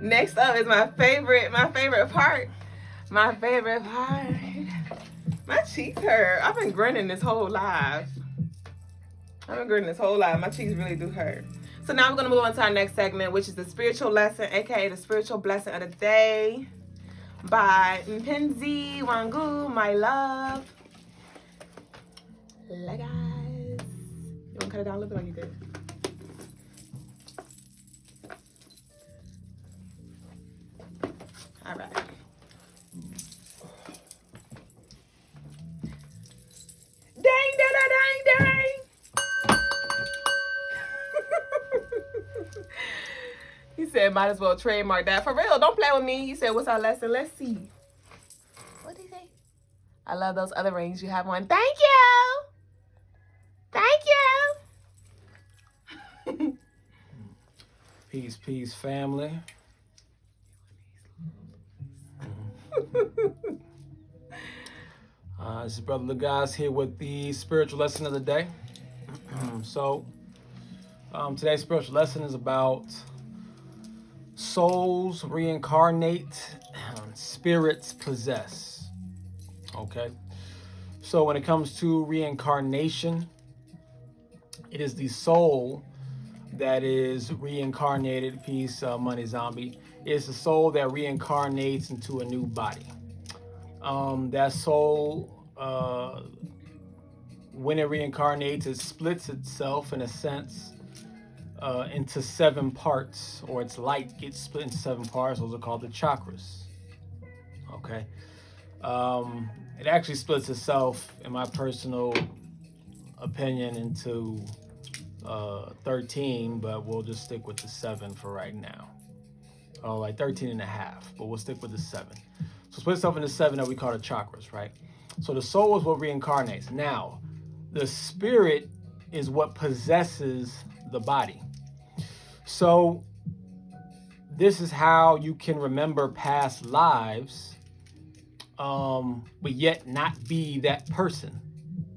Next up is my favorite part. My cheeks hurt. I've been grinning this whole live. My cheeks really do hurt. So now we're going to move on to our next segment, which is the spiritual lesson, aka the spiritual blessing of the day by Mpenzi Wangu, my love. Guys. You want to cut it down a little bit like you did? All right. Dang, dang, dang, dang. He said, might as well trademark that. For real, don't play with me. He said, what's our lesson? Let's see. What did he say? I love those other rings you have on. Thank you. Thank you. Peace, peace, family. This is Brother Lagaz here with the spiritual lesson of the day. Today's spiritual lesson is about souls reincarnate, spirits possess. Okay, so when it comes to reincarnation, it is the soul that is reincarnated. Peace, money zombie. It's the soul that reincarnates into a new body. That soul, when it reincarnates, it splits itself in a sense into 7 parts, or its light gets split into 7 parts. Those are called the chakras. Okay. It actually splits itself, in my personal opinion, into 13, but we'll just stick with the 7 for right now. Oh, like 13 and a half, but we'll stick with the 7. So split itself into 7 that we call the chakras, right? So the soul is what reincarnates. Now, the spirit is what possesses the body. So this is how you can remember past lives, but yet not be that person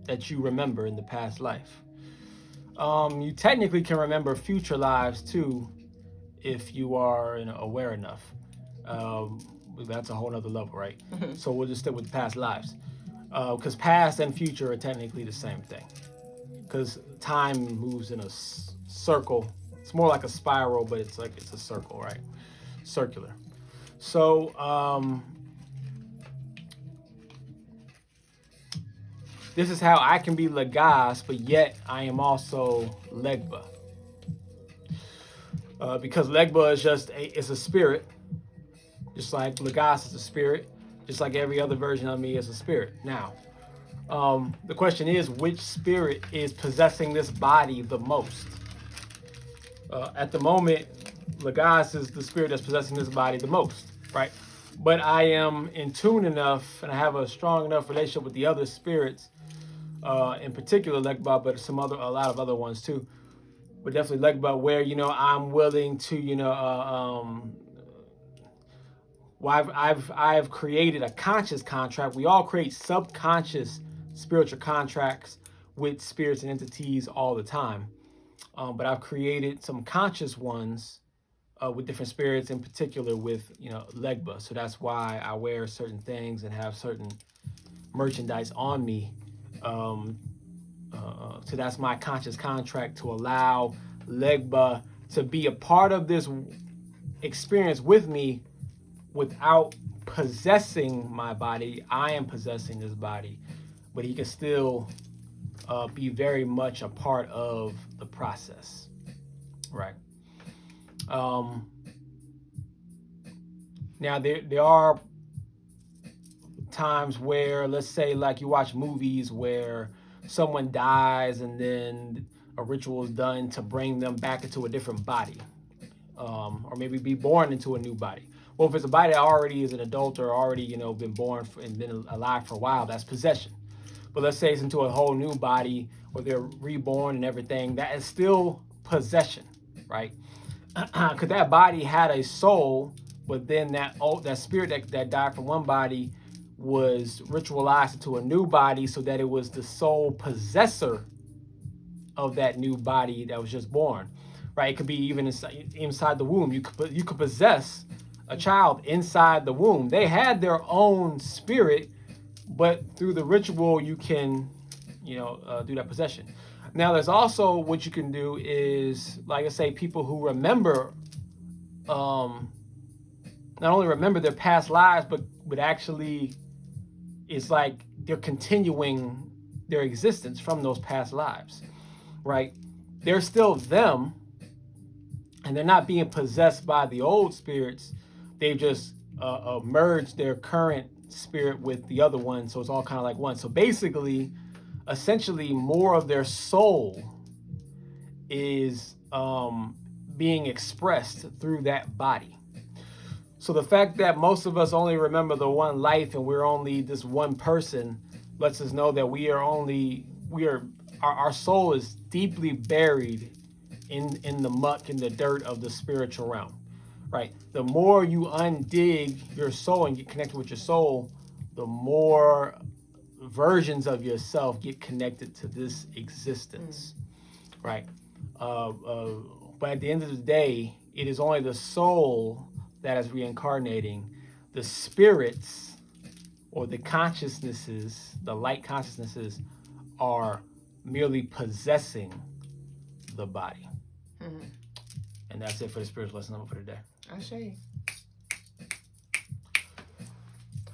that you remember in the past life. You technically can remember future lives too, if you are aware enough. That's a whole nother level, right? So we'll just stick with past lives, because past and future are technically the same thing, because time moves in a circle. It's more like a spiral, but it's a circle, right? Circular. So this is how I can be Lagaz, but yet I am also Legba. Because Legba is it's a spirit, just like Lagaz is a spirit, just like every other version of me is a spirit. Now, the question is, which spirit is possessing this body the most? At the moment, Lagaz is the spirit that's possessing this body the most, right? But I am in tune enough, and I have a strong enough relationship with the other spirits, in particular Legba, but a lot of other ones too. But definitely Legba, where I'm willing to I've created a conscious contract. We all create subconscious spiritual contracts with spirits and entities all the time. But I've created some conscious ones with different spirits, in particular with Legba. So that's why I wear certain things and have certain merchandise on me. So that's my conscious contract, to allow Legba to be a part of this experience with me without possessing my body. I am possessing this body, but he can still be very much a part of the process, right? Now there are times where, let's say, like you watch movies where someone dies and then a ritual is done to bring them back into a different body, or maybe be born into a new body. Well, if it's a body that already is an adult or already been born and been alive for a while, that's possession. But let's say it's into a whole new body, or they're reborn and everything, that is still possession, right? Because that body had a soul, but then that spirit that died from one body was ritualized into a new body, so that it was the sole possessor of that new body that was just born. right? It could be even inside the womb. You could possess a child inside the womb. They had their own spirit, but through the ritual, you can, do that possession. Now, there's also what you can do is, like I say, people who remember, not only remember their past lives, but actually, it's like they're continuing their existence from those past lives, right? They're still them, and they're not being possessed by the old spirits. They've just merged their current spirit with the other one, so it's all kind of like one. So basically, essentially, more of their soul is being expressed through that body. So the fact that most of us only remember the one life and we're only this one person lets us know that our soul is deeply buried in the muck, in the dirt of the spiritual realm, right? The more you undig your soul and get connected with your soul, the more versions of yourself get connected to this existence, right? But at the end of the day, it is only the soul that is reincarnating. The spirits or the consciousnesses, the light consciousnesses, are merely possessing the body. And that's it for the spiritual lesson number for today. I see.